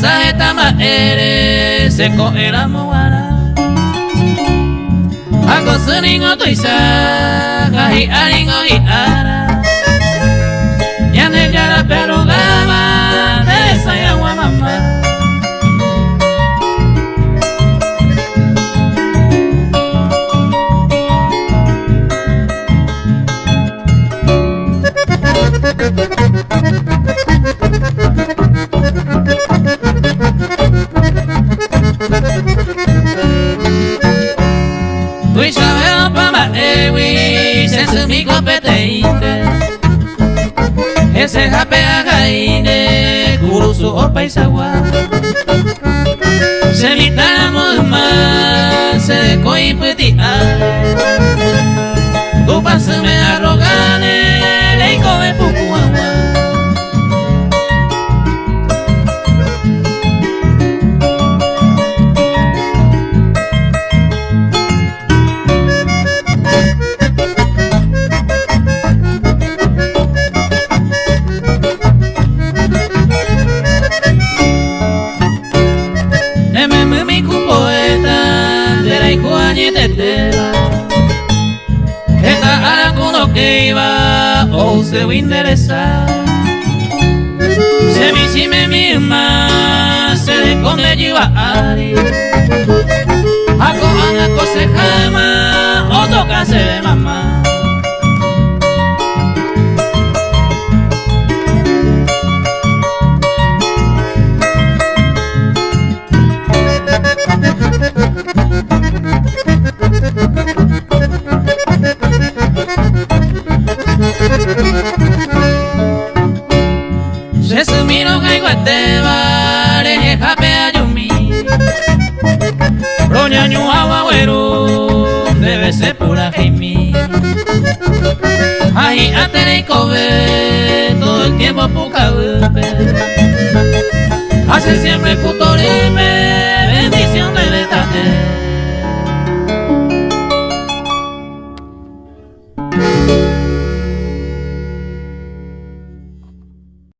Saetama ere seko eramuara Ako seningo tuisa kahi aringo hiara Yane jara perugama de saya wa mama Tuisabel pama ewi sesumi kompeteite Ese hape againe kurusu opa isawa Semitamos más se coipeti ale Tu pasame arrogane leiko me pukuawa Esta ara kuno que iba o se va a interesar Se mi si me misma se le come lleva ari Ako anga kose jama o toca se ve mamá Sesumino kai guateba reje jape ayumi Roña ñuawa weru debe ser pura jimi Ahi atere y kobe todo el tiempo puka upe Hace siempre futuripe